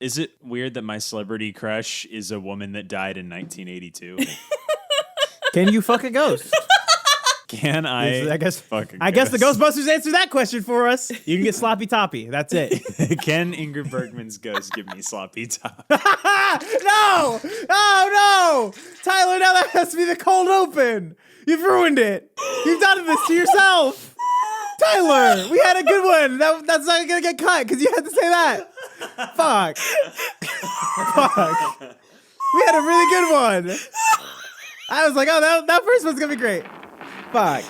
Is it weird that my celebrity crush is a woman that died in 1982? Can you fuck a ghost? Can I? I guess fuck a I guess the ghost? Ghostbusters answered that question for us. You can get sloppy toppy. That's it. Can Ingrid Bergman's ghost give me sloppy top? No! Oh no! Tyler, now that has to be the cold open. You've ruined it. You've done this to yourself. Tyler, we had a good one. That's not gonna get cut because you had to say that. Fuck. Fuck. We had a really good one. I was like, oh, that first one's gonna be great. Fuck.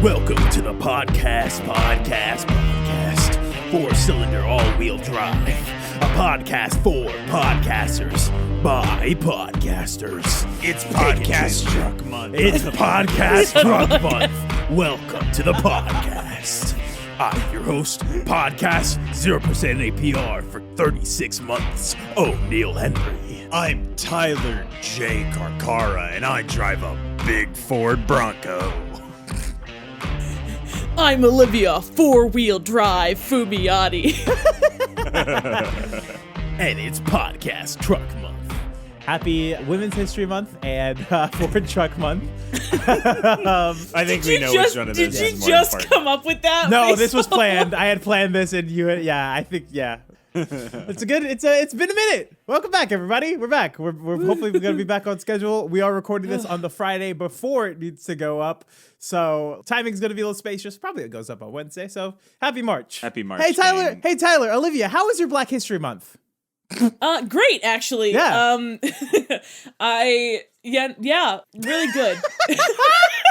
Welcome to the podcast. Four-cylinder all-wheel drive. A podcast for podcasters by podcasters. It's podcast truck month. It's podcast truck month. Welcome to the podcast. I'm your host, podcast 0% APR for 36 months, O'Neil Henry. I'm Tyler J. Carcara, and I drive a big Ford Bronco. I'm Olivia, four-wheel drive Fumiati. And it's podcast truck month. Happy Women's History Month and Ford Truck Month. I think we know which one of those Did you is more just important. come up with that? No, this was planned. I had planned this, and I think. It's been a minute. Welcome back, everybody. We're back. We're hopefully we're gonna be back on schedule. We are recording this on the Friday before it needs to go up, so timing's gonna be a little spacious. Probably it goes up on Wednesday. So happy March. Happy March. Hey Tyler. gang. Hey Tyler. Olivia, how was your Black History Month? Great, actually. Yeah. Really good.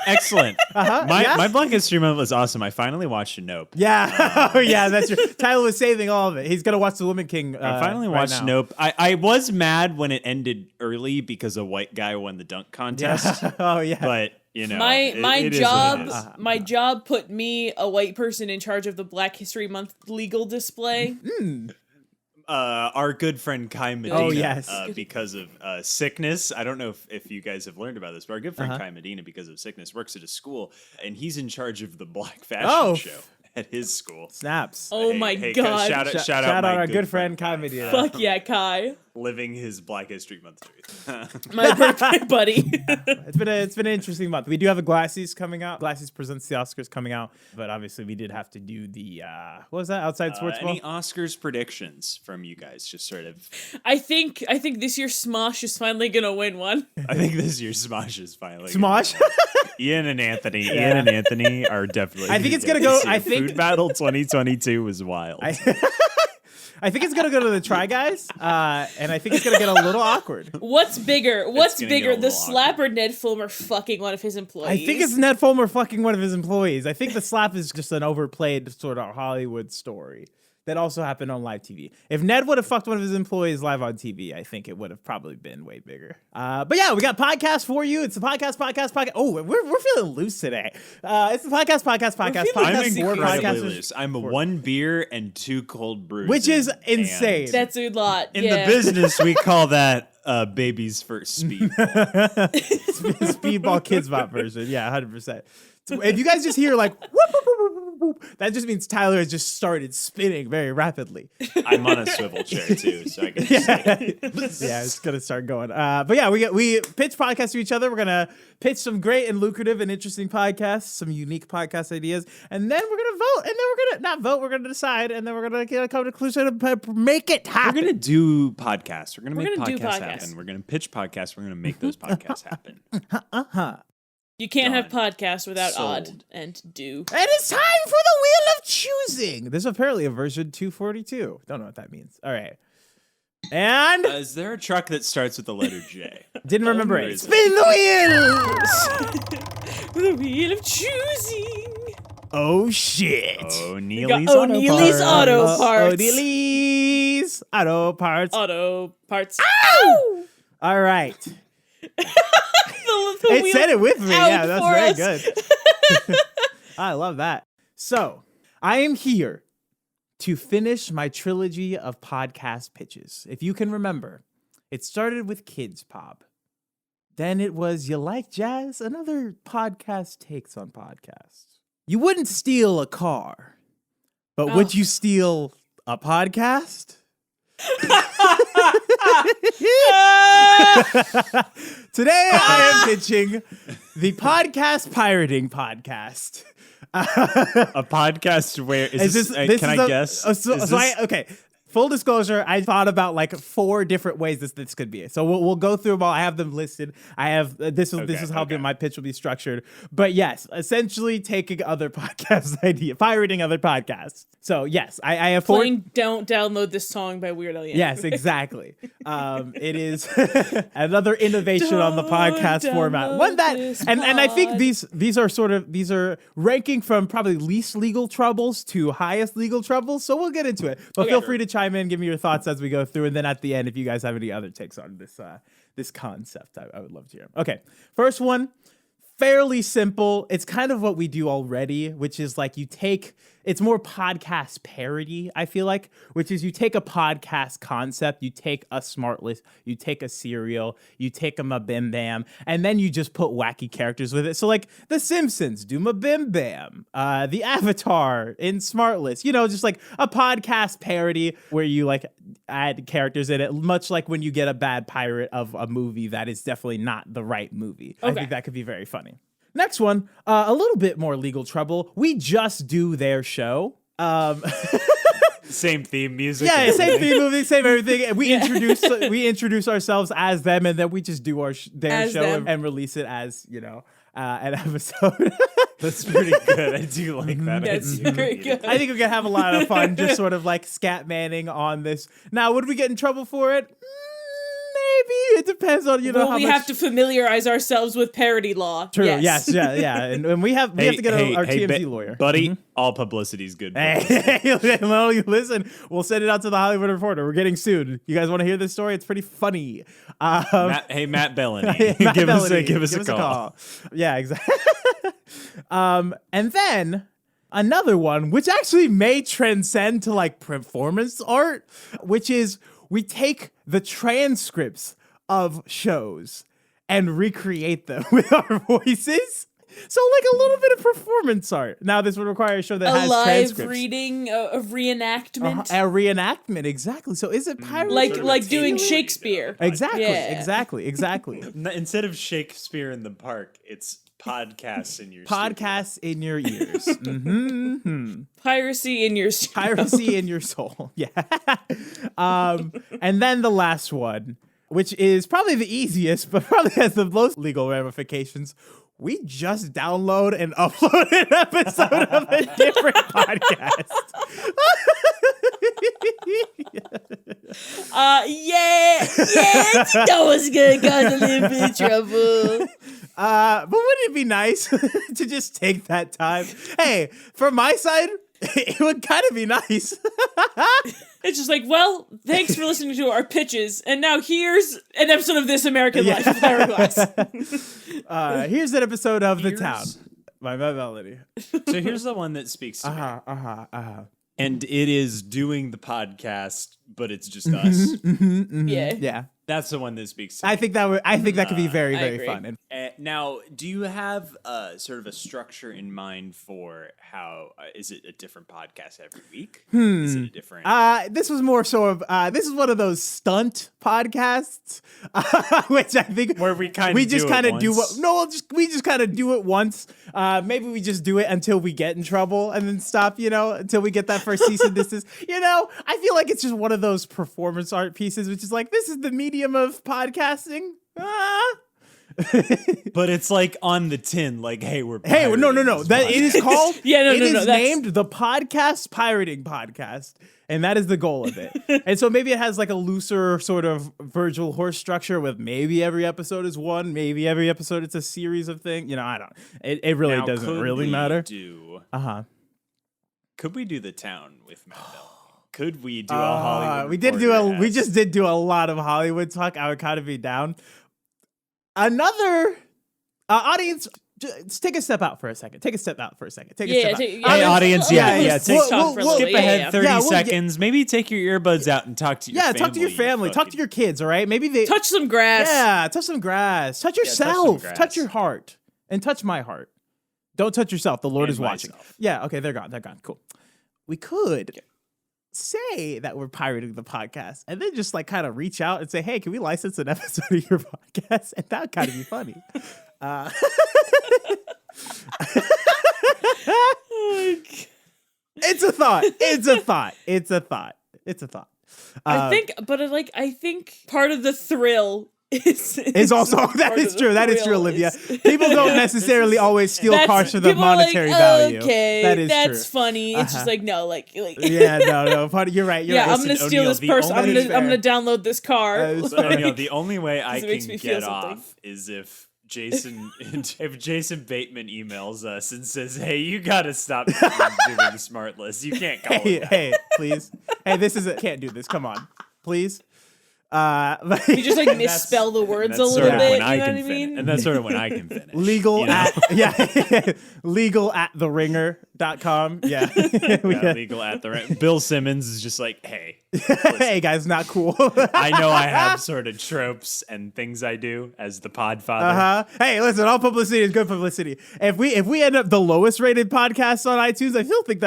Excellent. Yeah. My Black History Month was awesome. I finally watched Nope. Yeah. Oh yeah, that's true. Tyler was saving all of it. He's gonna watch the Woman King. I finally right watched now. Nope. I was mad when it ended early because a white guy won the dunk contest. Oh yeah. But you know, my it is what it is. my job put me, a white person, in charge of the Black History Month legal display. Our good friend Kai Medina, Oh, yes. because of sickness. I don't know if you guys have learned about this, but our good friend Kai Medina, because of sickness, works at a school, and he's in charge of the Black Fashion show at his school. Snaps. Oh my god. Shout out my our good friend Kai Medina. Fuck yeah, Kai. living his Black History Month truth. My birthday buddy. It's been an interesting month. We do have a Glassies coming out. Glassies presents the Oscars coming out, but obviously we did have to do the what was that, Outside Sports Ball? Any Oscars predictions from you guys? Just sort of. I think this year Smosh is finally gonna win one. I think this year Smosh is finally. Smosh? Ian and Anthony are definitely. I think it's gonna go. I think Food Battle 2022 was wild. I think it's gonna go to the Try Guys, and I think it's gonna get a little awkward. What's bigger? It's gonna get a The little slap or Ned Fulmer fucking one of his employees? I think it's Ned Fulmer fucking one of his employees. I think the slap is just an overplayed sort of Hollywood story that also happened on live TV. If Ned would have fucked one of his employees live on TV, I think it would have probably been way bigger. But yeah, we got podcasts for you. It's the podcast. Oh, we're feeling loose today. It's the podcast. I'm For incredibly podcasters. loose. I'm 1 beer and 2 cold brews, Which is and insane. That's a lot. In the business, we call that baby's first speed. Speedball Kids Bot version. Yeah, 100%. So if you guys just hear like, whoop, whoop, whoop, whoop, That just means Tyler has just started spinning very rapidly. I'm on a swivel chair too, so I can just Yeah, it's gonna start going. But yeah, we pitch podcasts to each other. We're gonna pitch some great and lucrative and interesting podcasts, some unique podcast ideas, and then we're gonna vote, and then we're gonna not vote. We're gonna decide, and then we're gonna come to a conclusion to make it happen. We're gonna do podcasts. We're gonna make gonna do podcasts podcasts. happen. We're gonna pitch podcasts. We're gonna make those podcasts happen. You can't have Done. podcasts without Sold. odd and do. And it's time for the wheel of choosing. There's apparently a version 242. Don't know what that means. All right. And Is there a truck that starts with the letter J? didn't remember Where it. is it? Spin the wheel. The wheel of choosing. Oh shit. O'Neill's got O'Neill's Auto Parts. O'Neill's Auto Parts. Auto parts. Ow! All right. The It wheel said it with me. out Yeah, that's for very us. good. I love that. So, I am here to finish my trilogy of podcast pitches. If you can remember, it started with Kids Pop. Then it was You Like Jazz, another podcast takes on podcasts. You wouldn't steal a car, but would you steal a podcast? Today I am pitching the podcast pirating podcast. A podcast where is this? Can I guess? Okay. Full disclosure, I thought about like 4 different ways this could be. So we'll go through them all. I have them listed. I have this is how my pitch will be structured. But yes, essentially taking other podcasts idea, pirating other podcasts. So yes, I have 4. Playing Don't Download This Song by Weird Al Yankovic. Yes, exactly. It is another innovation on the podcast format. One that, and I think these are ranking from probably least legal troubles to highest legal troubles. So we'll get into it. But feel free to chime in, give me your thoughts as we go through, and then at the end, if you guys have any other takes on this concept, I would love to hear. Okay, first one. Fairly simple. It's kind of what we do already, which is like it's more podcast parody, I feel like, which is you take a podcast concept, you take a smart list, you take a serial, you take a Mabim Bam, and then you just put wacky characters with it. So like The Simpsons do Mabim Bam, the Avatar in Smart List, just like a podcast parody where you like add characters in it, much like when you get a bad pirate of a movie that is definitely not the right movie. Okay. I think that could be very funny. Next one, a little bit more legal trouble. We just do their show. Same theme music. Yeah, same theme movie, same everything. And we introduce ourselves as them, and then we just do their show and release it as an episode. That's pretty good. I do like that. That's very good. I think we can have a lot of fun, just sort of like scat manning on this. Now, would we get in trouble for it? Maybe. It depends on Will we have to familiarize ourselves with parody law? True. Yes. Yeah. And we have to get our TMZ lawyer, buddy. All publicity is good. Hey, well, you listen. We'll send it out to the Hollywood Reporter. We're getting sued. You guys want to hear this story? It's pretty funny. Matt Bellany, Matt give Bellany, us a call. Yeah, exactly. And then another one, which actually may transcend to like performance art, which is we take the transcripts of shows and recreate them with our voices. So like a little bit of performance art. Now this would require a show that has transcripts. A live reading, a reenactment. A reenactment, exactly. So is it pirate? Like doing Shakespeare. Exactly, Yeah. exactly. Instead of Shakespeare in the Park, it's podcasts in your Podcasts in your ears. Mm-hmm. Piracy in your Piracy in your soul. Yeah. And then the last one, which is probably the easiest, but probably has the most legal ramifications. We just download and upload an episode of a different podcast. That was gonna cause a little bit of trouble. But wouldn't it be nice to just take that time? Hey, from my side, it would kind of be nice. It's just like, well, thanks for listening to our pitches, and now here's an episode of This American Life with Ira Glass. Here's an episode of The Town by Matt Bellany. So here's the one that speaks to me. And it is doing the podcast, but it's just us. Yeah. Yeah. That's the one that speaks to me. I think that could be very, very agree. fun. Now, do you have sort of a structure in mind for how is it a different podcast every week? Is it a different? This was more sort of this is one of those stunt podcasts, which I think Where we just kind of do we just kind of do it once. Maybe we just do it until we get in trouble and then stop. Until we get that first cease and desist. I feel like it's just one of those performance art pieces, which is like this is the medium of podcasting. But it's like on the tin, like, hey, we're no. That it is called. It is that's named the Podcast Pirating Podcast, and that is the goal of it. And so maybe it has like a looser sort of Virgil horse structure with maybe every episode is one, maybe every episode it's a series of things. I don't. It really doesn't really matter. Could we do the town with Matt Bellamy? Could we do a Hollywood? We just did do a lot of Hollywood talk. I would kind of be down. Another audience, just take a step out for a second. Take a step out. Hey, audience, skip ahead 30 seconds. Maybe take your earbuds out and talk to your family. Talk to your family. Talk to your kids, all right? Maybe they... Touch some grass. Yeah, touch some grass. Touch yourself. Touch your heart. And touch my heart. Don't touch yourself. The Lord is watching. Yeah, okay, they're gone. Cool. We could... say that we're pirating the podcast and then just like kind of reach out and say, hey, can we license an episode of your podcast? And that would kind of be funny. It's a thought. I think part of the thrill is also that is true, Olivia. People don't necessarily always steal cars for the monetary value. Okay, that is that's true. Funny. It's just like no. You're right. I'm gonna steal this person. I'm gonna download this car. The only way I can get off something. is if Jason Bateman emails us and says, hey, you gotta stop doing smart lists. You can't call it. Hey, please. Hey, can't do this. Come on, please. You just like misspell the words a little bit. You know what I mean? And that's sort of when I can finish. Legal at theringer.com. Yeah. Legal at the ringer. Bill Simmons is just like, hey. Hey guys, not cool. I know I have sort of tropes and things I do as the Podfather. Hey, listen, all publicity is good publicity. If we end up the lowest rated podcast on iTunes, I think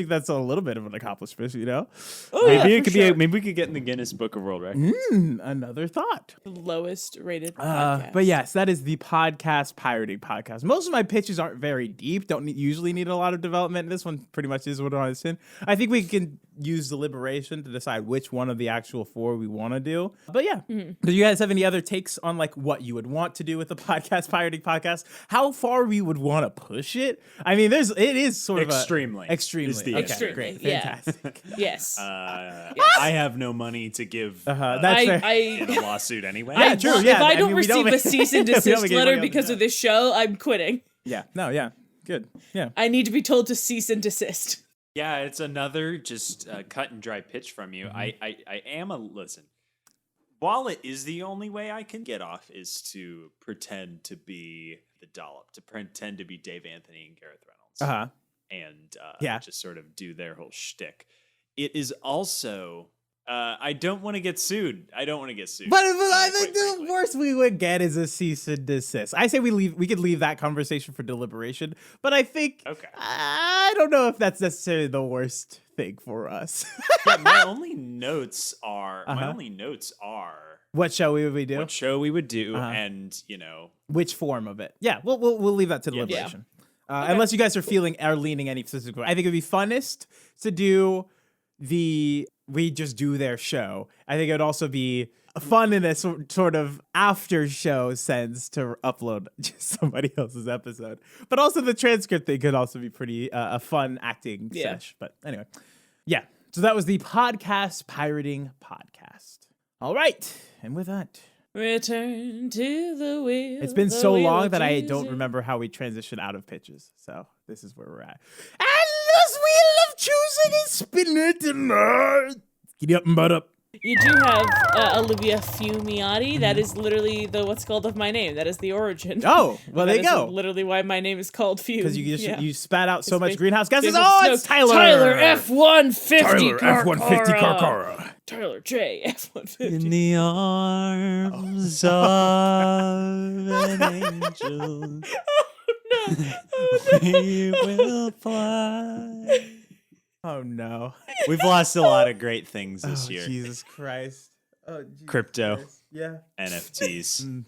that's a little bit of an accomplishment, Maybe we could get in the Guinness Book of World Records. Another thought. Lowest rated podcast. But yes, that is the Podcast Pirating Podcast. Most of my pitches aren't very deep, don't usually need a lot of development. This one pretty much is what I was saying. I think we can use deliberation to decide which one of the actual four we want to do. But yeah, do you guys have any other takes on like what you would want to do with the Podcast Pirating Podcast? How far we would want to push it? I mean, it is sort of extremely. Okay, great, fantastic. Yes. I have no money to give. That's fair. In a lawsuit anyway. Yeah, true. Yeah, if I don't receive a cease and desist letter because of this show, I'm quitting. Yeah. No. Yeah. Good. Yeah. I need to be told to cease and desist. Yeah, it's another just cut and dry pitch from you. Listen. While it is the only way I can get off is to pretend to be the dollop, to pretend to be Dave Anthony and Gareth Reynolds, and just sort of do their whole shtick. It is also. I don't want to get sued. But I think the worst we would get is a cease and desist. I say we could leave that conversation for deliberation. But I think I don't know if that's necessarily the worst thing for us. My only notes are what show we would do, and which form of it. Yeah, we'll leave that to deliberation. Unless you guys are leaning any specific way. I think it'd be funnest to do we just do their show. I think it would also be fun in a sort of after show sense to upload just somebody else's episode. But also the transcript thing could also be pretty a fun acting sesh. But anyway, yeah. So that was the Podcast Pirating Podcast. All right. And with that, return to the wheel. It's been so long that I don't remember how we transition out of pitches. So this is where we're at. And this wheel of choosing is spinning tonight. Giddy up and butt up. You do have Olivia Fumiati. That is literally what's called of my name. That is the origin. Oh, well, there you go. Literally why my name is called Fume. Because you spat out so much greenhouse gases. Oh, it's Tyler. Tyler F-150. Tyler F-150 Carcara. Tyler J. F-150. In the arms of an angel, we will fly. Oh no. We've lost a lot of great things this year. Jesus Christ. Oh, Jesus Crypto. Christ. Yeah. NFTs.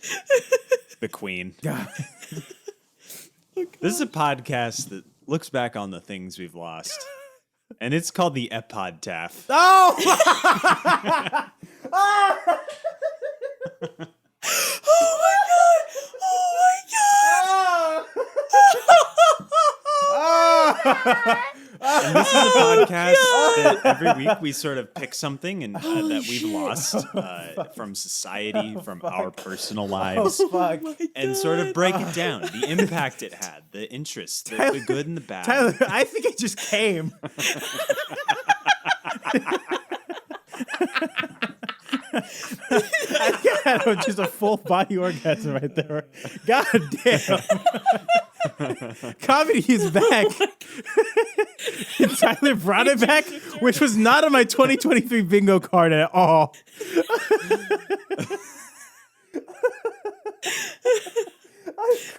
The Queen. God. This is a podcast that looks back on the things we've lost. And it's called the Epodtaph. Oh! And this is a podcast that every week we sort of pick something and that we've lost from society, from our personal lives, Fuck. and sort of break it down, the impact it had, the interest, the good and the bad. Tyler, I think it just came. I had just a full body orgasm right there. God damn. Comedy is back. And Tyler brought it back, which was not on my 2023 bingo card at all.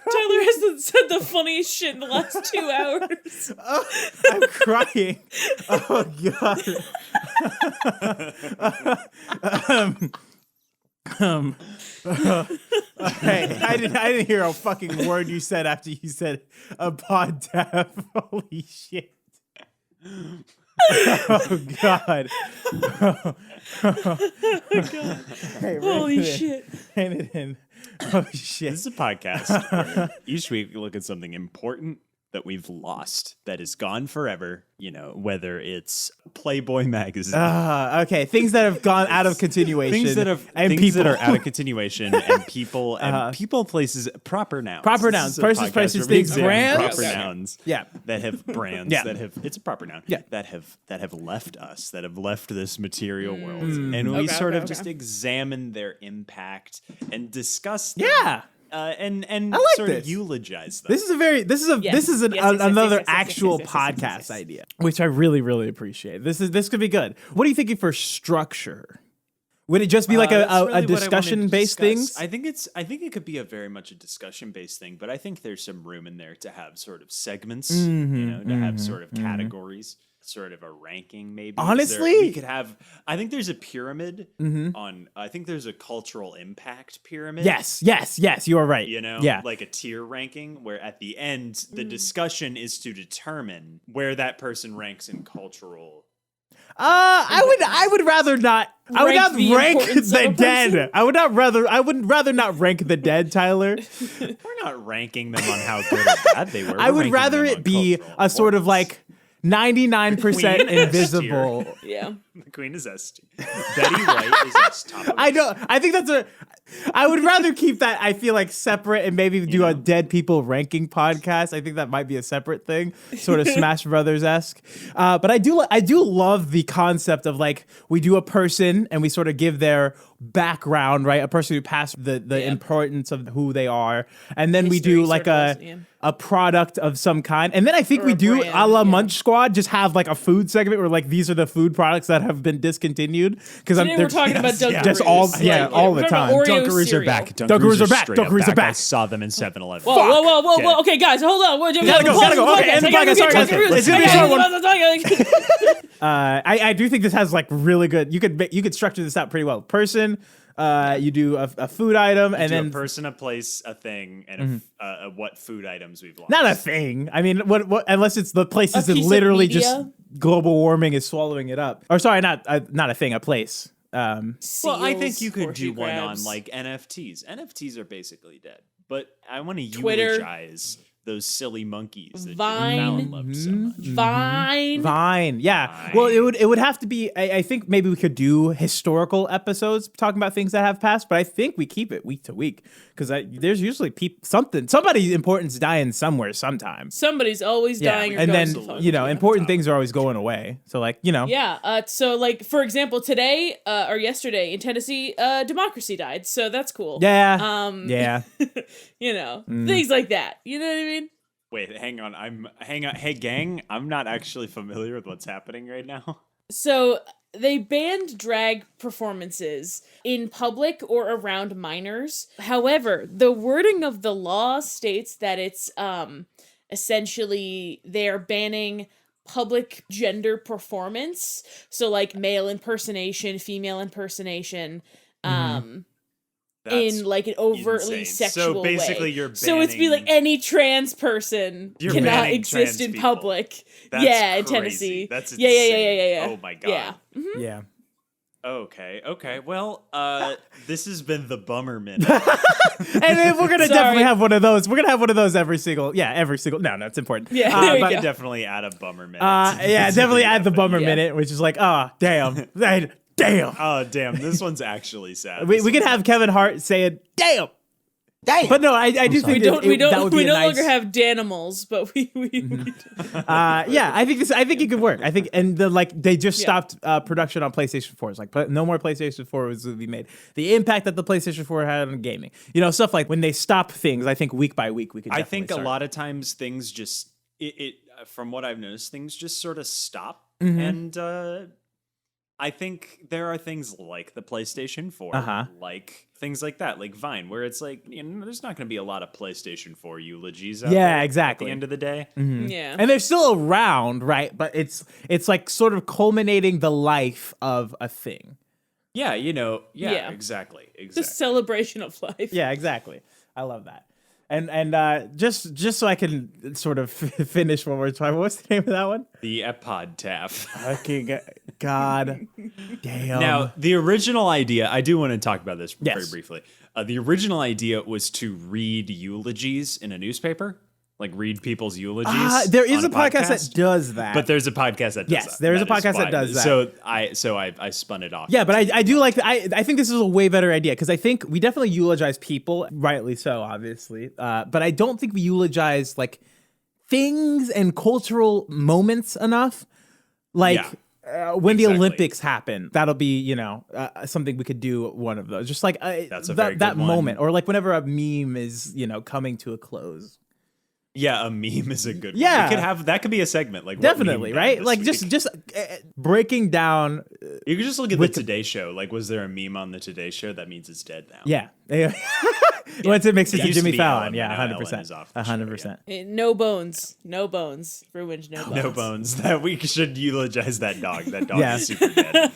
Tyler has said the funniest shit in the last 2 hours. I'm crying. Oh God. Hey, I didn't hear a fucking word you said after you said Epodtaph. Holy shit. Oh God. Hey, Holy shit. Hand it in. Oh shit. This is a podcast where each week we look at something important that we've lost, that is gone forever, you know, whether it's Playboy magazine. Okay, things that have gone out of continuation. Things that are out of continuation, and people, places, proper nouns. Proper nouns. This is a Persons, podcast places, where we things, examine brands. Proper Yeah. nouns. Yeah. That have brands. Yeah. That have. It's a proper noun. Yeah. That have left us. That have left this material world, and we sort of just examine their impact and discuss them. Yeah. And I like sort of this. eulogize them. This is another actual podcast idea, which I really, really appreciate. This could be good. What are you thinking for structure? Would it just be like That's really a what I wanted to discussion-based discuss. things? I think it could be a very much a discussion-based thing, but I think there's some room in there to have sort of segments, to have sort of categories, sort of a ranking maybe. Honestly? we could have. I think there's a pyramid on. I think there's a cultural impact pyramid. Yes, you are right. You know, yeah. like a tier ranking where at the end the discussion is to determine where that person ranks in cultural. I would rather not. I would Rank not the rank importance of the a dead. person? I would rather not rank the dead, Tyler. We're not ranking them on how good or bad they were. I We're would ranking rather them it on be cultural a sort of importance. like 99% Queen is invisible. Yeah. The Queen is S. Betty White is S. Top of I think I would rather keep that, I feel like, separate and maybe do a dead people ranking podcast. I think that might be a separate thing, sort of Smash Brothers-esque. But I do love the concept of like, we do a person and we sort of give their background, right? A person who passed the importance of who they are. And then we do History like sort of, a product of some kind. And then I think Or we a do brand, a la yeah. Munch Squad, just have like a food segment where like, these are the food products that have been discontinued. Because Today we're talking about Dunkaroos. just all Like, all the we're talking time. about Oreo Dunkaroos are cereal. back. Dunkaroos are back. straight up Dunkaroos are back. I saw them in 7-Eleven. Whoa. Okay, guys, hold on. Gotta go. Okay, end the podcast. Sorry, it's gonna be a short one. I do think this has like really good. You could structure this out pretty well. Person, you do a food item, and Do then a person, a place, a thing, and what food items we've lost. not a thing. I mean, what? Unless it's the places that piece of literally media? just global warming is swallowing it up. Or sorry, not a thing, a place. Well, I think you could horseshoe do one on crabs. like NFTs. NFTs are basically dead, but I want to Twitter. eulogize those silly monkeys that Vine. Fallon loved so much. Vine, yeah. Well, it would have to be. I think maybe we could do historical episodes talking about things that have passed, but I think we keep it week to week because there's usually somebody important's dying somewhere sometime. Somebody's always dying. and then regardless of fuck. important things are always going away. So like Yeah. So like for example, today or yesterday in Tennessee, democracy died. So that's cool. yeah, yeah. Things like that. You know what I mean? Wait, hang on. Hey, gang, I'm not actually familiar with what's happening right now. So they banned drag performances in public or around minors. However, the wording of the law states that it's essentially they're banning public gender performance. So like male impersonation, female impersonation, That's in like an overtly insane. sexual So basically way. you're So it's be like banning- any trans person You're cannot banning exist trans in people. public. That's yeah, in crazy. Tennessee. That's yeah. insane. Oh my God. Yeah. Mhm. Yeah. Okay. Well, this has been the bummer minute. And then we're gonna Sorry. definitely have one of those. We're gonna have one of those every single. No, it's important. Yeah, there you I go. could definitely add a bummer minute. Yeah, definitely add the bummer Yeah. minute, which is like, oh, damn. Damn. Oh damn, this one's actually sad. We could have Kevin Hart saying, damn. Damn. But no, I do think We don't. We that don't. would be We a no nice, longer have Danimals, but we yeah, I think it could work. I think, and they just stopped production on PlayStation 4. It's like no more PlayStation 4 was to be made. The impact that the PlayStation 4 had on gaming, stuff like when they stop things. I think week by week we could. I think a lot of times things just from what I've noticed, things just sort of stop, and I think there are things like the PlayStation 4, like things like that, like Vine, where it's like, there's not going to be a lot of PlayStation 4 eulogies out there exactly. at the end of the day. yeah. And they're still around, right? But it's like sort of culminating the life of a thing. Yeah, Yeah. exactly. The celebration of life. Yeah, exactly. I love that. And just so I can sort of finish one more time. What's the name of that one? The Epodtaph. Fucking God damn. Now, the original idea, I do want to talk about this very Yes. briefly. The original idea was to read eulogies in a newspaper, like read people's eulogies. There is on a podcast that does that. But there's a podcast that does Yes, that. there is a That podcast that why- does that. So I spun it off. Yeah, but I do like I think this is a way better idea because I think we definitely eulogize people, rightly so, obviously. But I don't think we eulogize like things and cultural moments enough. Like when the exactly. Olympics happen, that'll be something we could do one of those. Just like That's a very that good one. moment, or like whenever a meme is coming to a close. Yeah, a meme is a good one. Yeah. We could have that could be a segment. Like what Definitely, meme right? this Like week? just breaking down. You could just look at the Today Show. Like, was there a meme on the Today Show? That means it's dead now. Yeah. Once it makes it It to used to Jimmy be Fallon, Ellen, yeah, but now 100%, Ellen is off the show, 100%. No bones. No bones. Ruined no bones. No bones. That we should eulogize that dog. That dog Yeah. is super dead.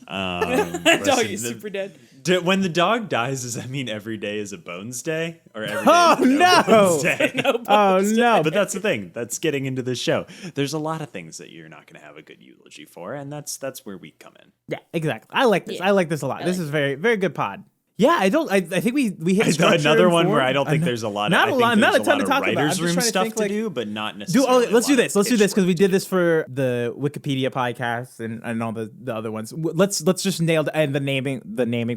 That dog is super dead. When the dog dies, does that mean every day is a bones day, or every day Oh, is no! bones day? Oh no! But that's the thing. That's getting into the show. There's a lot of things that you're not going to have a good eulogy for, and that's where we come in. Yeah, exactly. I like this. Yeah. I like this a lot. This is very, very good pod. Yeah, I think we hit structure Another and one form. where I don't think there's a lot. Not I a think lot. Not a there's ton lot to of talk about. I'm writers' just room trying to stuff think, to like- do, but not Do necessarily. let's a do lot this. of Let's do this pitch because work. we did this for the Wikipedia podcast and all the other ones. Let's just nail and the naming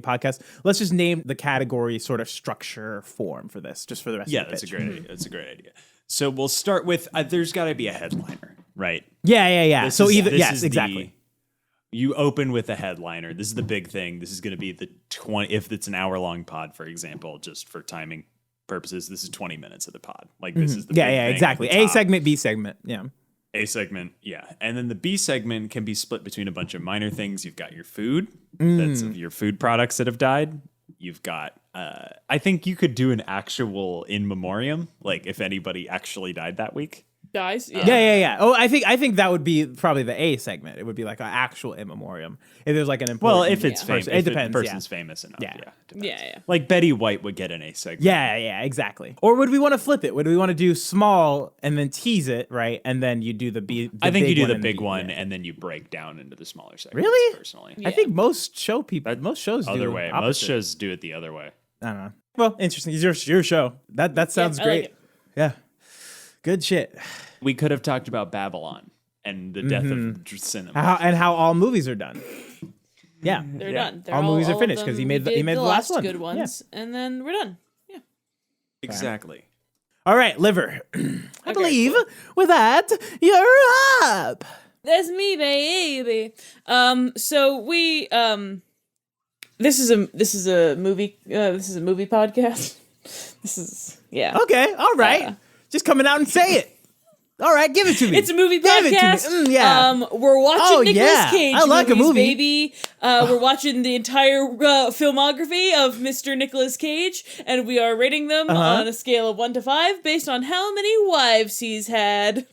podcast. Let's just name the category sort of structure form for this, just for the rest. Yeah, of the that's a pitch. great idea. That's a great idea. So we'll start with there's got to be a headliner, right? Yeah. This So is- either this yes, is exactly. You open with a headliner. This is the big thing. This is going to be the 20. If it's an hour-long pod, for example, just for timing purposes, this is 20 minutes of the pod. Like this is the big thing exactly. at the A top. segment, B segment. Yeah. A segment, yeah. And then the B segment can be split between a bunch of minor things. You've got your food, that's your food products that have died. You've got, I think you could do an actual in memoriam, like if anybody actually died that week. Guys, Yeah. Oh, I think that would be probably the A segment. It would be like an actual in memoriam. If there's like an important. Well, if it's famous, person. It depends. If the person's famous enough, Yeah. depends. Yeah. Like Betty White would get an A segment. Yeah, exactly. Or would we want to flip it? Would we want to do small and then tease it, right? And then you do the B. I think you do the and big B, one, yeah. and then you break down into the smaller segments. Really? Personally, I think most shows do other way. Most opposite. shows do it the other way. I don't know. Well, interesting. It's your show. That sounds I like great. it. Yeah. Good shit. We could have talked about Babylon and the death of cinema. How all movies are done. Yeah. They're Yeah. done. They're All movies are of finished 'cause them. he made the- We he did made the last one. good ones, and then we're done. Yeah. Exactly. All right, Liver. I Okay, believe with that, you're up. That's me, baby. So we this is a movie podcast. This is Okay, all right. Just coming out and say it. All right, give it to me. It's a movie Give it to me. podcast. Yeah. We're watching Nicolas Cage I like movies, a movie. baby. We're watching the entire filmography of Mr. Nicolas Cage, and we are rating them on a scale of 1 to 5 based on how many wives he's had.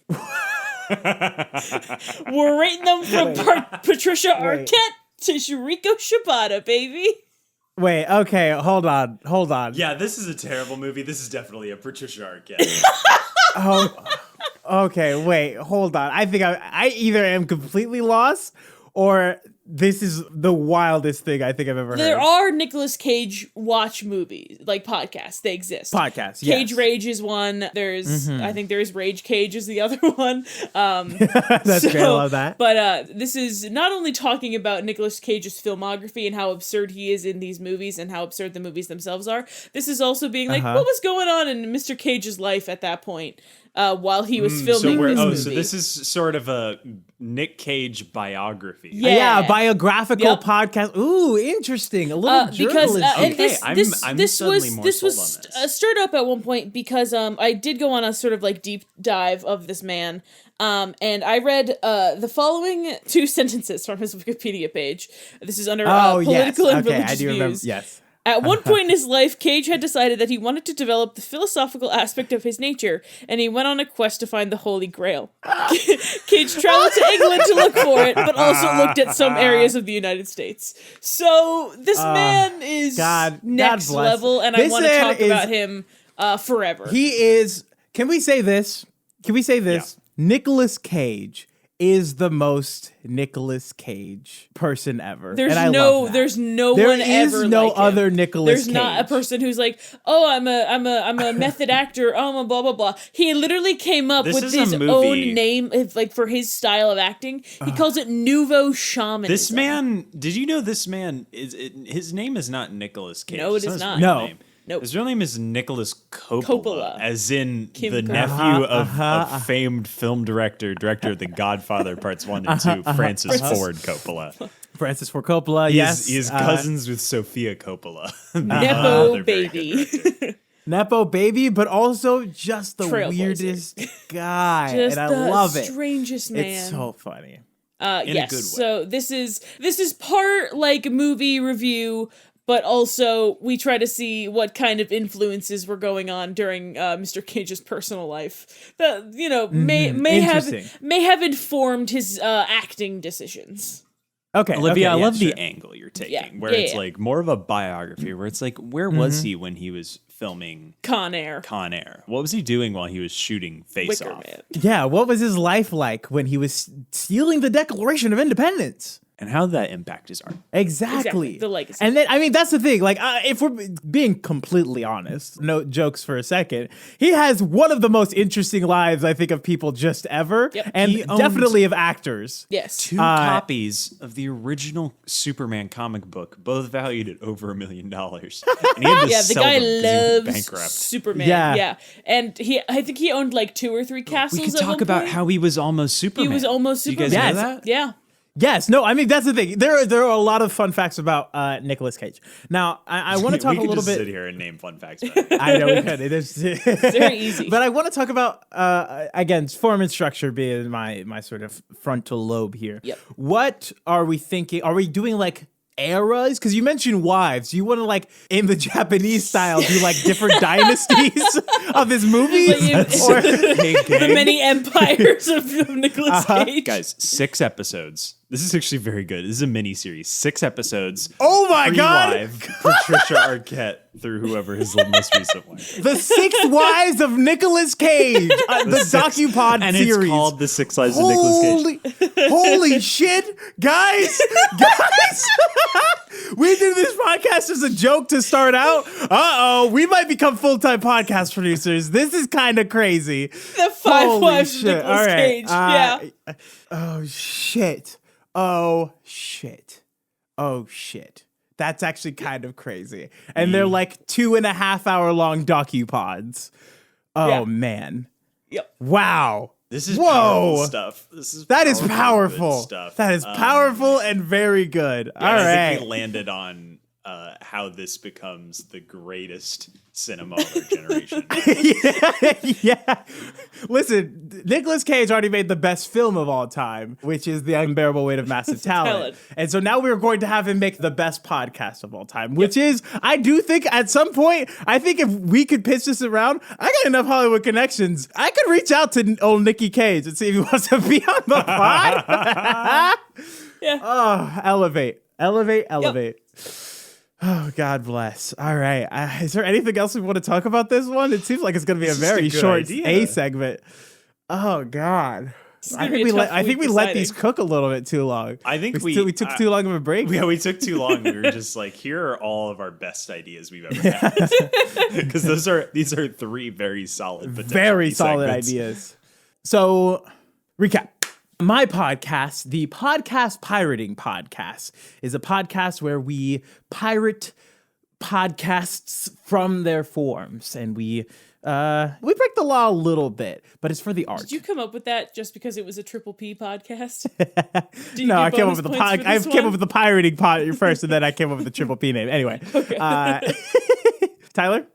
We're rating them from Patricia Arquette to Shariko Shibata, baby. Wait, okay, hold on. Yeah, this is a terrible movie. This is definitely a Patricia Arquette. Oh, okay, wait, hold on. I think I either am completely lost or this is the wildest thing I think I've ever heard. There are Nicolas Cage watch movies, like podcasts. They exist. Podcasts, Cage yes. Rage is one. There's, I think there's Rage Cage is the other one. That's great, I love that. But this is not only talking about Nicolas Cage's filmography and how absurd he is in these movies and how absurd the movies themselves are. This is also being like, what was going on in Mr. Cage's life at that point while he was filming this movie. So this is sort of a Nick Cage biography. Yeah, biographical Yep. podcast. Ooh, interesting. A little because journalism. and Okay, this suddenly more was sold on this. stirred up at one point because I did go on a sort of like deep dive of this man. And I read the following 2 sentences from his Wikipedia page. This is under political and religious I do views. remember. Yes. At one point in his life, Cage had decided that he wanted to develop the philosophical aspect of his nature, and he went on a quest to find the Holy Grail. Cage traveled to England to look for it, but also looked at some areas of the United States. So this man is next bless. level, and I This want to man talk about him forever. He is. Can we say this? Nicolas Cage is the most Nicolas Cage person ever. There's and I no love that. there's no There one is ever no like him. other Nicolas There's Cage. not a person who's like, oh, I'm a method actor. Oh, I'm a blah blah blah. He literally came up This with is his a movie. own name, like for his style of acting. He calls it nouveau shamanism. This man, did you know this man his name is not Nicolas Cage? No, it It's is his not. real No. name. Nope. His real name is Nicolas Coppola, Coppola. as in Kim the Coppola. nephew of famed film director of The Godfather Parts 1 and 2, Francis Ford Coppola. Francis Ford Coppola. Yes, He is cousins with Sofia Coppola. Nepo They're very baby. good directors. Nepo baby, but also just the Trailblazer. weirdest guy, Just and I love it. strangest man. It's so funny. In a good way. So this is part like movie review, but also we try to see what kind of influences were going on during Mr. Cage's personal life that may have informed his acting decisions. Okay, Olivia, okay, I love sure. the angle you're taking, Yeah, where yeah, it's yeah. like more of a biography, where it's like, where was he when he was filming Con Air. Con Air? What was he doing while he was shooting Face Wicker Off? Man. Yeah, what was his life like when he was stealing the Declaration of Independence? And how did that impact his art? Exactly. The legacy. And then, I mean, that's the thing. Like, if we're being completely honest, no jokes for a second, he has one of the most interesting lives, I think, of people just ever. Yep. And He owned definitely of actors. Yes. 2 copies of the original Superman comic book, both valued at over $1 million. And he had to Yeah, the sell guy them 'cause he went loves bankrupt. Superman. Yeah. Yeah. And I think he owned like 2 or 3 castles. We could at talk one about point. how he was almost Superman. He was almost Do you Superman. guys know Yes. that? Yeah. Yes, no, I mean, that's the thing. There are a lot of fun facts about Nicolas Cage. Now, I want to talk we a could little just bit. sit here and name fun facts about it. I know we could. It is very easy. But I want to talk about again, form and structure being my sort of frontal lobe here. Yep. What are we thinking? Are we doing like eras? Because you mentioned wives. You want to like in the Japanese style do like different dynasties of his movies? Like, the many empires of Nicolas Cage. Guys, 6 episodes. This is actually very good. This is a mini series. 6 episodes. Oh my God! Live Patricia Arquette through whoever his most recent one. The 6 Wives of Nicolas Cage, the DocuPod And series. it's called The 6 Lives of Nicolas Cage. Holy shit, guys! We did this podcast as a joke to start out. We might become full-time podcast producers. This is kind of crazy. The 5 Holy wives of shit. Nicolas All right. Cage. Yeah. Oh shit. Oh shit. Oh shit. That's actually kind of crazy. And they're like 2.5 hour long docu-pods. Oh Yeah. man. Yep. Wow. This is Whoa. powerful stuff. That is good powerful. stuff. That is powerful and very good. All I right. think we landed on how this becomes the greatest cinema of our generation. Yeah. Listen, Nicolas Cage already made the best film of all time, which is The Unbearable Weight of Massive Talent. And so now we're going to have him make the best podcast of all time, which is, I do think at some point, I think if we could pitch this around, I got enough Hollywood connections. I could reach out to old Nicky Cage and see if he wants to be on the pod. Yeah. Oh, elevate. Oh, God bless. All right. Is there anything else we want to talk about this one? It seems like it's going to be a very short A segment. Oh, God. I think we let these cook a little bit too long. I think we took too long of a break. Yeah, we took too long. We were just like, here are all of our best ideas we've ever had. Because these are three very solid, very solid ideas. So, recap. My podcast, the Podcast Pirating Podcast, is a podcast where we pirate podcasts from their forms, and we break the law a little bit, but it's for the art. Did you come up with that just because it was a Triple P podcast? No, I came up with the pirating pod first, and then I came up with the Triple P name. Anyway, okay. Tyler?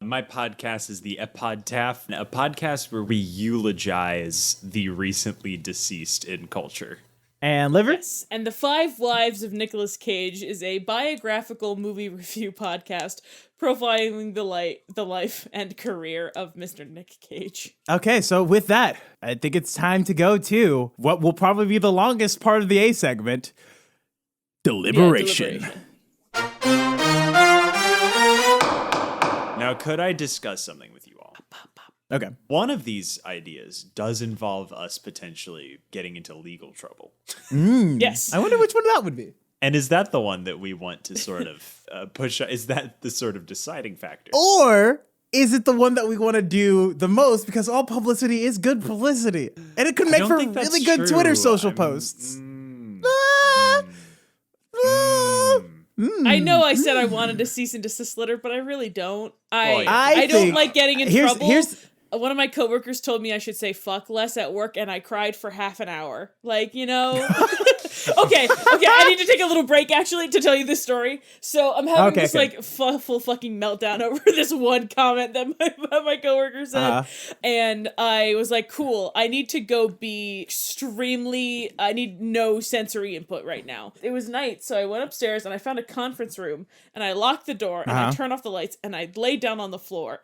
My podcast is the Epodtaph, a podcast where we eulogize the recently deceased in culture. And Liver? Yes. And The Five Wives of Nicolas Cage is a biographical movie review podcast profiling the life and career of Mr. Nick Cage. Okay, so with that, I think it's time to go to what will probably be the longest part of the A segment, deliberation. Now, could I discuss something with you all? Okay. One of these ideas does involve us potentially getting into legal trouble. Yes. I wonder which one that would be. And is that the one that we want to sort of push? Is that the sort of deciding factor? Or is it the one that we want to do the most because all publicity is good publicity? And it could make for really good Twitter social posts. I know I said I wanted a cease and desist letter, but I really don't. I don't like getting in trouble. One of my coworkers told me I should say fuck less at work, and I cried for half an hour. Like, you know. Okay, I need to take a little break, actually, to tell you this story. So I'm having this, full fucking meltdown over this one comment that my coworker said. And I was like, cool, I need to go be I need no sensory input right now. It was night, so I went upstairs, and I found a conference room, and I locked the door, and I turned off the lights, and I laid down on the floor.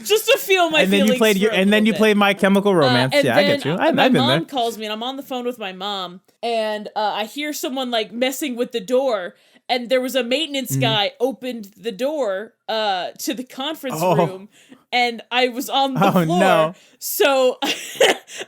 Just to feel my feelings. And then you played My Chemical Romance. I get you. I've been there. My mom calls me, and I'm on the phone with my mom, and I hear someone like messing with the door, and there was a maintenance guy opened the door to the conference room, and I was on the floor. No. So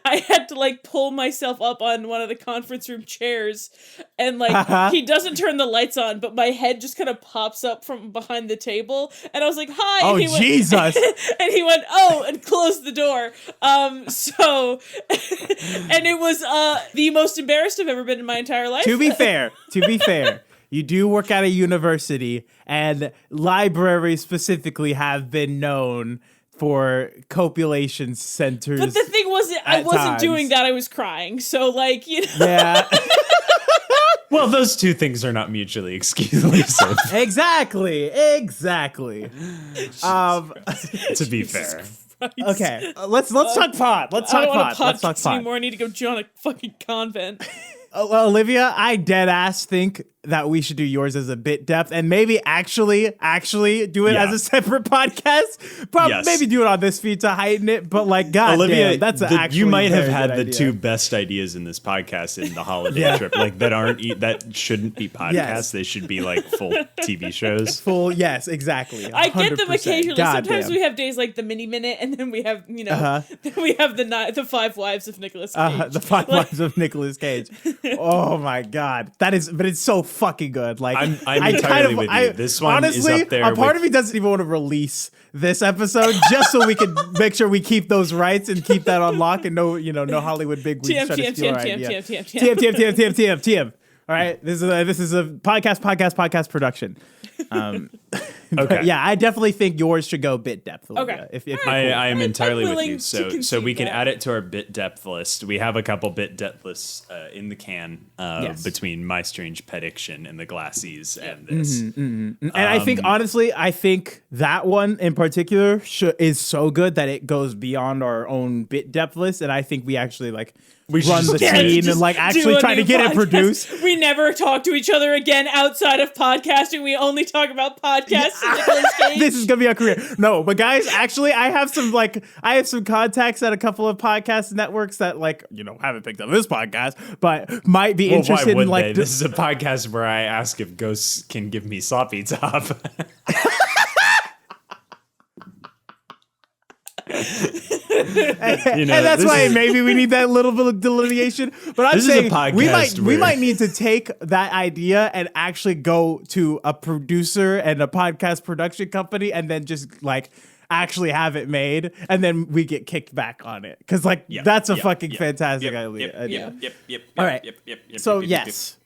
I had to like pull myself up on one of the conference room chairs, and like he doesn't turn the lights on, but my head just kind of pops up from behind the table, and I was like, "Hi!" Oh, and he Jesus! And he went, "Oh," and closed the door. So, and it was the most embarrassed I've ever been in my entire life. To be fair. You do work at a university, and libraries specifically have been known for copulation centers. But the thing was, I wasn't doing that. I was crying. So, like, you know. Yeah. Well, those two things are not mutually exclusive. Exactly. To be fair. Okay, let's talk pod. Let's talk pod. Let's talk pod anymore. I need to go join a fucking convent. Well, Olivia, I dead ass think that we should do yours as a bit depth, and maybe actually do it as a separate podcast. Probably maybe do it on this feed to heighten it. But like, God, Olivia, damn, you might have had the two best ideas in this podcast in the holiday trip, like that shouldn't be podcasts. Yes. They should be like full TV shows. Yes, exactly. 100%. I get them occasionally. God Sometimes damn. we have days like the mini minute, and then we have then we have the Five Wives of Nicolas Cage. The Five Wives of Nicolas Cage. Oh my God, but it's so fucking good. Like I'm entirely with you. This one honestly, is up there. A part of me doesn't even want to release this episode just so we can make sure we keep those rights and keep that on lock and no Hollywood bigwigs try to steal our idea. TM. All right, this is a podcast production. But yeah, I definitely think yours should go bit depth. Olivia, Okay. if you're I cool. am entirely with willing you. to So concede we can that. add it to our bit depth list. We have a couple bit depth lists in the can between My Strange Prediction and the Glassies and this. And I think honestly, that one in particular is so good that it goes beyond our own bit depth list, and I think we actually We should run the just- scene Just and like do actually a try to new get it podcast. produced. We never talk to each other again outside of podcasting. We only talk about podcasts. And Nicolas Cage. This is gonna be our career. No, but guys, actually, I have some contacts at a couple of podcast networks that haven't picked up this podcast, but might be Well, why interested would in they? This is a podcast where I ask if ghosts can give me sloppy top. and that's why maybe we need that little bit of delineation. But I'm This is a saying podcast we where- might need to take that idea and actually go to a producer and a podcast production company and then just actually have it made, and then we get kicked back on it because that's a fucking fantastic idea. Yep. All right. Yep. So yes,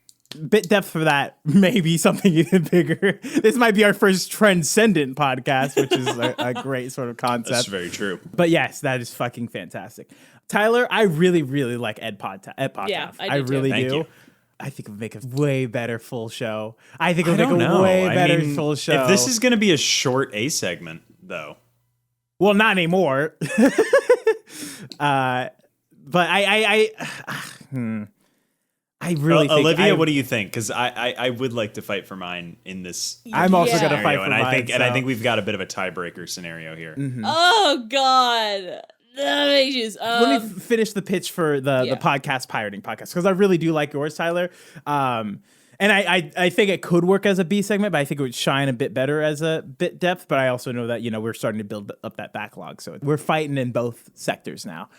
bit depth for that. Maybe something even bigger. This might be our first transcendent podcast, which is a great sort of concept. That's very true. But yes, that is fucking fantastic. Tyler, I really, really like Epodtaph. Yeah, I do too. really Thank do. you. I think it'll make a way better full show. I think I it'll don't make a know. way I better mean, full show. If this is going to be a short A segment, though. Well, not anymore. But I really think Olivia, what do you think? Because I would like to fight for mine in this. I'm also Yeah. gonna fight scenario, for and mine. I think we've got a bit of a tiebreaker scenario here. Oh God. Ages. Let me finish the pitch for the podcast pirating podcast because I really do like yours, Tyler. And I think it could work as a B segment, but I think it would shine a bit better as a bit depth. But I also know that we're starting to build up that backlog, so we're fighting in both sectors now.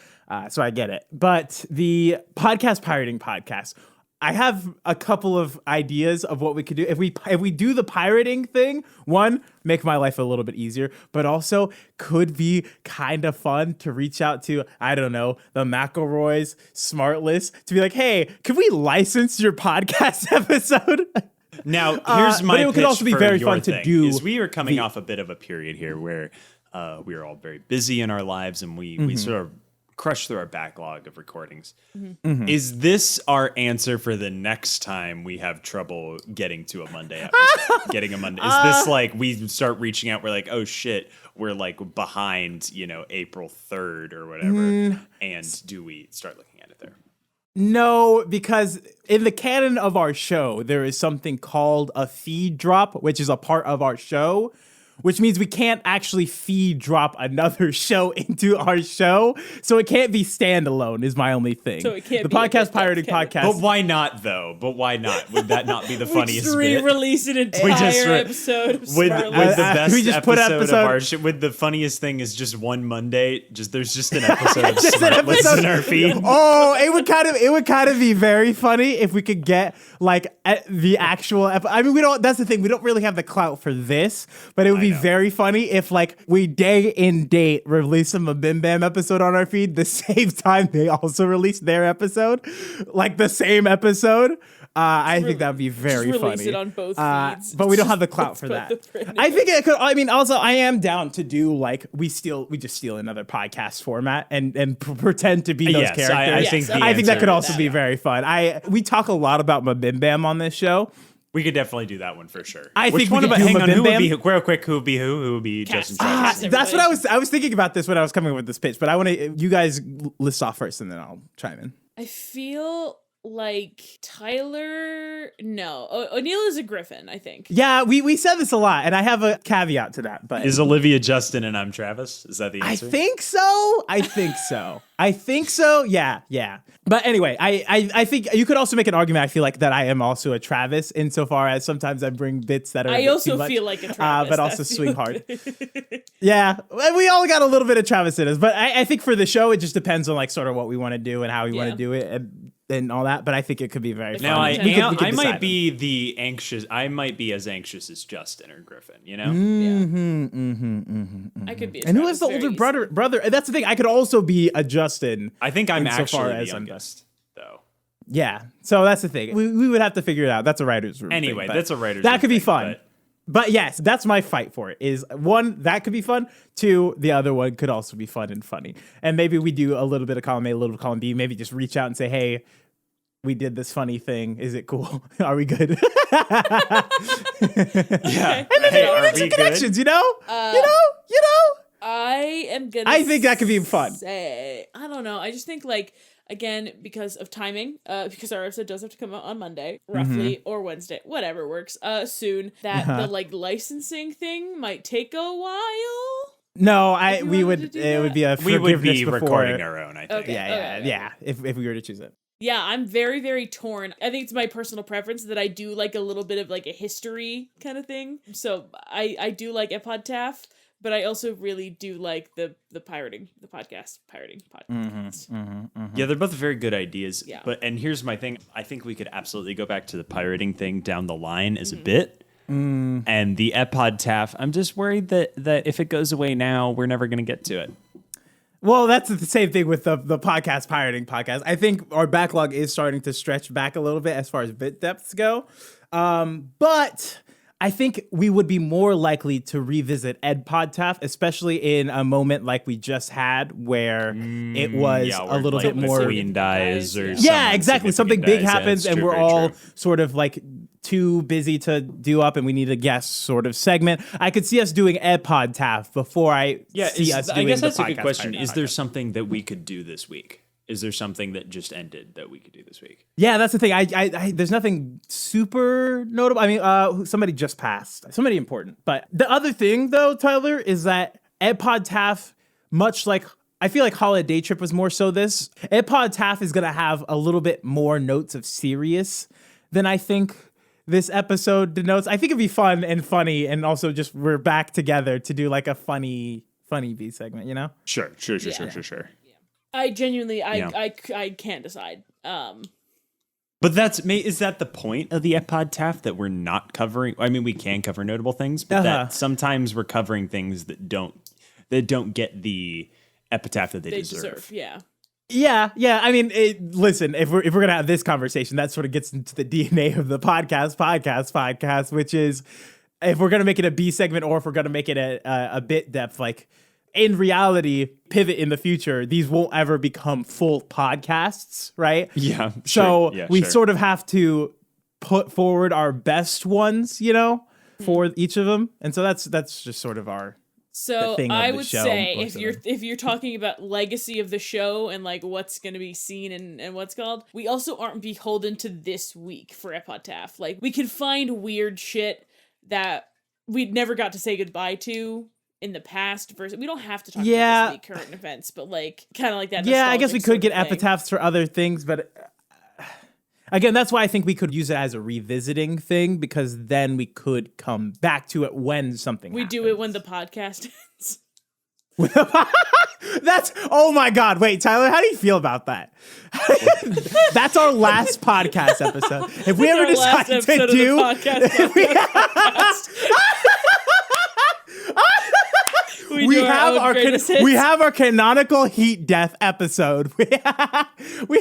So I get it. But the podcast pirating podcast, I have a couple of ideas of what we could do if we do the pirating thing. One, make my life a little bit easier, but also could be kind of fun to reach out to, I don't know, the McElroys, Smartless, to be like, hey, could we license your podcast episode? Now, here's my but it could pitch also be for very your fun to thing, do is we are coming off a bit of a period here where we are all very busy in our lives, and we sort of crush through our backlog of recordings. Is this our answer for the next time we have trouble getting to a Monday episode? Getting a Monday? Is this we start reaching out? We're like, oh shit, we're behind, April 3rd or whatever. And do we start looking at it there? No, because in the canon of our show, there is something called a feed drop, which is a part of our show, which means we can't actually feed drop another show into our show. So it can't be standalone is my only thing. So it can't the be a podcast bit pirating depth, can podcast. But why not, though? But why not? Would that not be the We funniest just bit? re-release an We just entire re- episode of With Smartless. the best we just put episode of our show, with the funniest thing is just one Monday. There's just an episode of Just an Smartless episode. in our feed. Oh, it would kind of be very funny if we could get the actual I mean, that's the thing, we don't really have the clout for this, but it would be very funny if we day and date release a Bim Bam episode on our feed the same time they also release their episode, the same episode. I think that would be very just funny. release it on both feeds. But we don't have the clout for that. I think it could. I mean, also, I am down to do we just steal another podcast format and pretend to be those Yes, characters. I think that could answer also is be very fun. We talk a lot about Bim Bam on this show. We could definitely do that one for sure. I Which think one we could about, do hang on, who would Mabim be real quick? Who would be who? Who would be Justin Travis? That's what I was thinking about this when I was coming up with this pitch. But I want to you guys list off first, and then I'll chime in. I feel like Tyler. No, O'Neill is a Griffin. I think. Yeah, we said this a lot, and I have a caveat to that. But Is Olivia Justin and I'm Travis? Is that the I answer? think so. I think so. Yeah. But anyway, I think you could also make an argument. I feel like that I am also a Travis insofar as sometimes I bring bits that are. I a bit also too much, feel like a Travis, but also that's swing the- hard. Yeah, we all got a little bit of Travis in us, but I think for the show it just depends on sort of what we want to do and how we want to do it and all that. But I think it could be very Now fun. We could I might decide. be the anxious. I might be as anxious as Justin or Griffin. You know. I could be. A And who Travis is the very older brother? That's the thing. I could also be a Justin. I think I'm insofar actually as the I'm- youngest, though. Yeah. So that's the thing. We would have to figure it out. That's a writer's room. Anyway, thing, but that's a writer's That room could be thing, fun. But yes, that's my fight for it. Is one, that could be fun. Two, the other one could also be fun and funny. And maybe we do a little bit of column A, a little column B. Maybe just reach out and say, hey, we did this funny thing. Is it cool? Are we good? Yeah. And then Hey, we are make we some good? connections, you know? I am gonna. I think that could be fun. Say, I don't know. I just think again, because of timing, because our episode does have to come out on Monday, roughly, or Wednesday, whatever works. Soon that the licensing thing might take a while. No, If you we wanted would. to do It that? would be a We would be forgiveness recording before. our own, I think. Okay. Yeah. If we were to choose it. Yeah, I'm very, very torn. I think it's my personal preference that I do like a little bit of like a history kind of thing. So I do like Epodtaph, but I also really do like the pirating podcast. Yeah, they're both very good ideas. Yeah. And here's my thing. I think we could absolutely go back to the pirating thing down the line as a bit. And the Epodtaph, I'm just worried that if it goes away now, we're never going to get to it. Well, that's the same thing with the podcast pirating podcast. I think our backlog is starting to stretch back a little bit as far as bit depths go. But I think we would be more likely to revisit Epodtaph, especially in a moment like we just had where it was a little bit the more. Queen dies or Yeah, exactly. Something big happens and we're all true. sort of like too busy to do up and we need a guest sort of segment. I could see us doing Epodtaph before I see us doing I guess the that's a good podcast question. pirating Is there podcast. something that we could do this week? Is there something that just ended that we could do this week? Yeah, that's the thing. I there's nothing super notable. I mean, somebody just passed. Somebody important. But the other thing, though, Tyler, is that Epodtaph, much like I feel like Holiday Trip was more so this, Epodtaph is going to have a little bit more notes of serious than I think this episode denotes. I think it'd be fun and funny, and also just we're back together to do like a funny B segment, you know? Sure. I genuinely, Yeah. I can't decide. But is that the point of the Epodtaph, that we're not covering? I mean, we can cover notable things, but that sometimes we're covering things that don't get the epitaph that they deserve. Yeah. Yeah. I mean, listen, if we're gonna have this conversation, that sort of gets into the DNA of the podcast, which is if we're gonna make it a B segment or if we're gonna make it a bit depth, like in reality, pivot in the future, these won't ever become full podcasts, right? Yeah. So sure. we sort of have to put forward our best ones, you know, for each of them, and so that's just sort of our. So thing of I the would show, say most of if you're talking about legacy of the show and like what's going to be seen and what's called, we also aren't beholden to this week for Epodtaph. Like we can find weird shit that we'd never got to say goodbye to in the past versus we don't have to talk about this week current events, but like kind of like that. Yeah, I guess we nostalgic could sort get of thing. epitaphs for other things, but again, that's why I think we could use it as a revisiting thing because then we could come back to it when something We do it when the podcast ends. That's oh my god! Wait, Tyler, how do you feel about that? That's our last podcast episode. If we ever decide to do, we have our canonical heat death episode. We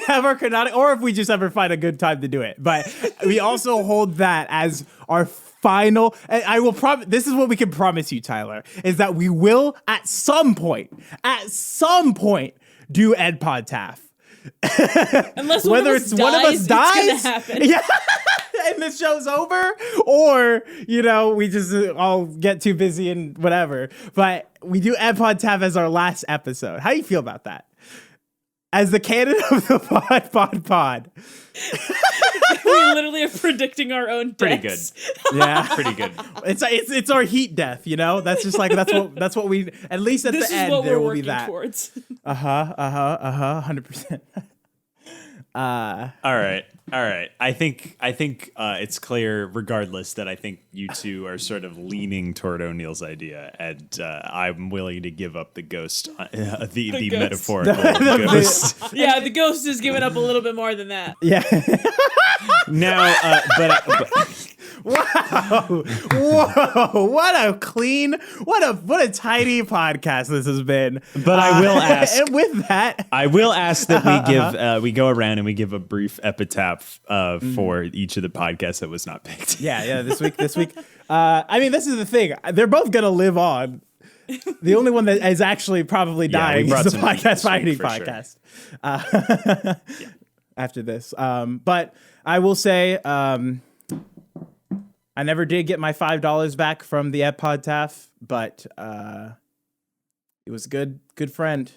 have our canonical, or if we just ever find a good time to do it. But we also hold that as our final. And I will promise. This is what we can promise you, Tyler, is that we will at some point, do Epodtaph. Unless Whether it's one of us dies, it's gonna happen. yeah, and the show's over, or we just all get too busy and whatever. But we do Epodtaph as our last episode. How do you feel about that? As the canon of the pod. We literally are predicting our own Pretty deaths. good. Yeah, Pretty good. it's our heat death. That's just like that's what we at least at This the is end what there we're will be working that. towards. 100%. All right. I think it's clear, regardless, that I think you two are sort of leaning toward O'Neill's idea, and I'm willing to give up the ghost, the ghost. metaphorical ghost. Yeah, the ghost has given up a little bit more than that. Yeah. No, but Wow. Whoa. What a tidy podcast this has been. But I will ask. And with that, I will ask that we give we go around and we give a brief epitaph for each of the podcasts that was not picked. Yeah, this week. I mean, this is the thing. They're both gonna live on. The only one that is actually probably dying is the podcast fighting podcast. Sure. After this, but I will say, I never did get my $5 back from the Epodtaph, but it was good friend.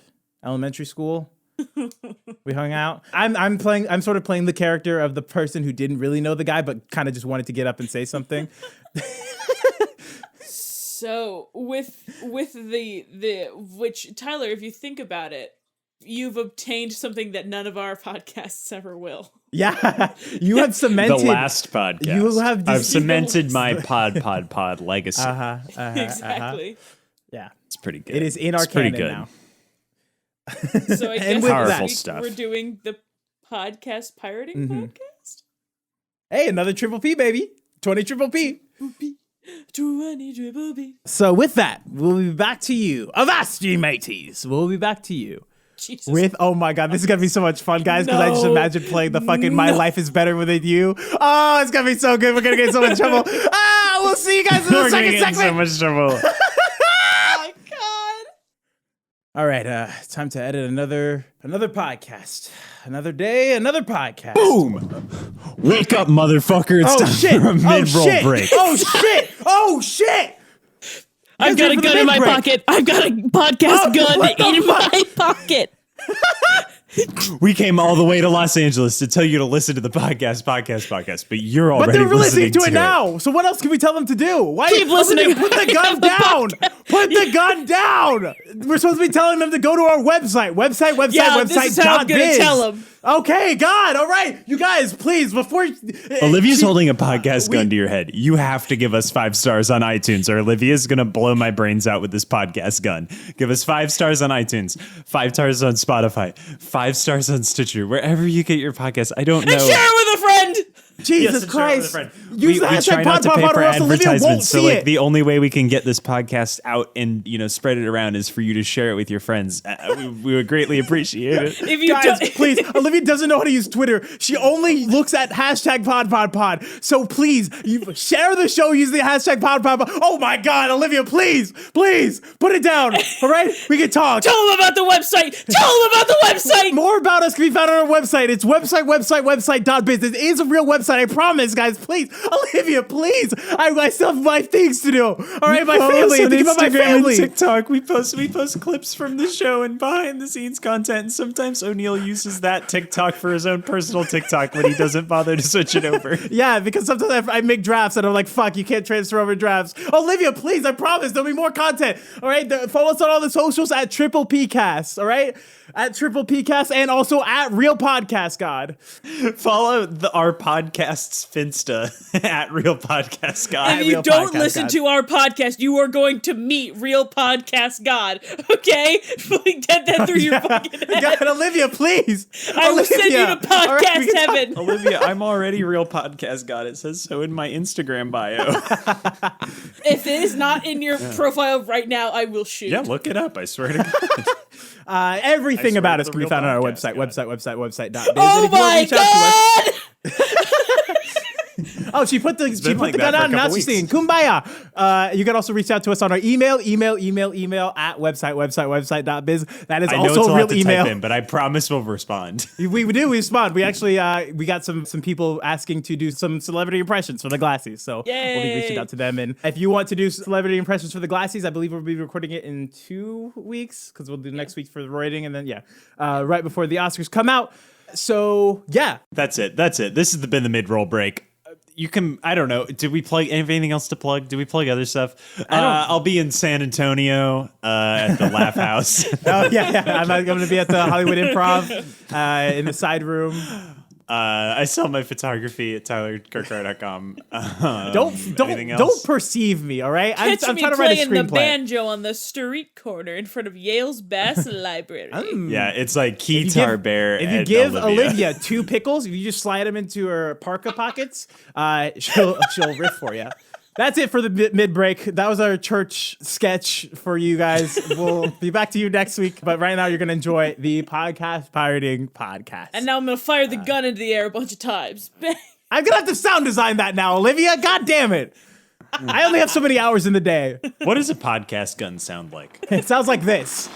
Elementary school. We hung out. I'm sort of playing the character of the person who didn't really know the guy, but kind of just wanted to get up and say something. So with the which, Tyler, if you think about it, you've obtained something that none of our podcasts ever will. Yeah, you have cemented the last podcast. You have I've cemented my pod legacy. Exactly. Yeah, it's pretty good. It is in our canon now. So I guess powerful this stuff. week we're doing the podcast pirating podcast. Hey, another triple P, baby. 20 triple P. 20 triple P. So with that, we'll be back to you. Avast, ye mateys. We'll be back to you. Jesus. With, oh my God, this is going to be so much fun, guys, because I just imagine playing the fucking My Life is Better Within You. Oh, it's going to be so good. We're going to get in so much trouble. We'll see you guys in the second segment. So much trouble. Oh my God. All right, time to edit another podcast. Another day, another podcast. Boom! Wake up, motherfucker! It's time shit! for a mid-roll break. Oh shit! Oh shit! I've got a gun in my pocket. I've got a podcast gun in my pocket. We came all the way to Los Angeles to tell you to listen to the podcast, but you're already But they're listening to it it now. So what else can we tell them to do? Why Keep listening. Put the gun down. Put the gun down. We're supposed to be telling them to go to our website. Yeah, this is how I'm gonna tell them. Okay, God, all right. You guys, please, before... Olivia's holding a podcast gun to your head. You have to give us 5 stars on iTunes, or Olivia's going to blow my brains out with this podcast gun. Give us 5 stars on iTunes, 5 stars on Spotify, 5 stars on Stitcher, wherever you get your podcast. I don't know. And share it with a friend. Jesus Yes, share it with Christ. a friend. Use the we try hashtag not to pay pod for or else Olivia won't advertisements. So see like it. the only way we can get this podcast out and spread it around is for you to share it with your friends. We would greatly appreciate it. If you Guys, don't- please, Olivia doesn't know how to use Twitter. She only looks at hashtag pod. So please, you share the show using the hashtag pod. Oh my God, Olivia, please, put it down. All right, we can talk. Tell them about the website. More about us can be found on our website. It's website.biz. It is a real website, I promise, guys. Please, Olivia, please. I still have my things to do. All right, my family. Think about my family. and TikTok. We post clips from the show and behind the scenes content. And sometimes O'Neill uses that TikTok for his own personal TikTok when he doesn't bother to switch it over. Yeah, because sometimes I make drafts and I'm like, fuck, you can't transfer over drafts. Olivia, please, I promise there'll be more content. All right, follow us on all the socials at Triple PCast. All right, at Triple PCast and also at Real Podcast God. Follow our podcast's Finsta at Real Podcast God. If you Real don't Podcast listen God. to our podcast, you are going to meet Real Podcast God. Okay? Get that through your fucking head. God, Olivia, please. I will send you to Olivia. All right, podcast we can talk- heaven. Olivia, I'm already Real Podcast God. It says so in my Instagram bio. If it is not in your profile right now, I will shoot. Yeah, look it up. I swear to God. Everything swear about to us the can be Real found on our Podcast website, God. website.biz. Oh And if you want to my reach out to us- God! Oh, she put the like gun that for a on and now couple she's weeks. singing Kumbaya. You can also reach out to us on our email at website.biz. That is I know also it's a a real lot to email. type in, but I promise we'll respond. We respond. We actually we got some people asking to do some celebrity impressions for the Glassies, so we'll be reaching Yay. out to them. And if you want to do celebrity impressions for the Glassies, I believe we'll be recording it in 2 weeks because we'll do next week for the writing, and then right before the Oscars come out. So yeah, That's it. This has been the mid-roll break. You can, I don't know. Did we plug anything else to plug? Did we plug other stuff? I'll be in San Antonio at the Laugh House. oh yeah. I'm going to be at the Hollywood Improv in the side room. I sell my photography at tylerkirkar.com. Don't perceive me, all right? I'm Catch me trying to write a playing the screenplay. banjo on the street corner in front of Yale's Bass Library. Yeah, it's like Keytar Bear. If you and give Olivia 2 pickles, if you just slide them into her parka pockets, she'll riff for you. That's it for the mid break. That was our church sketch for you guys. We'll be back to you next week, but right now you're gonna enjoy the podcast pirating podcast. And now I'm gonna fire the gun into the air a bunch of times. I'm gonna have to sound design that now, Olivia. God damn it! I only have so many hours in the day. What does a podcast gun sound like? It sounds like this.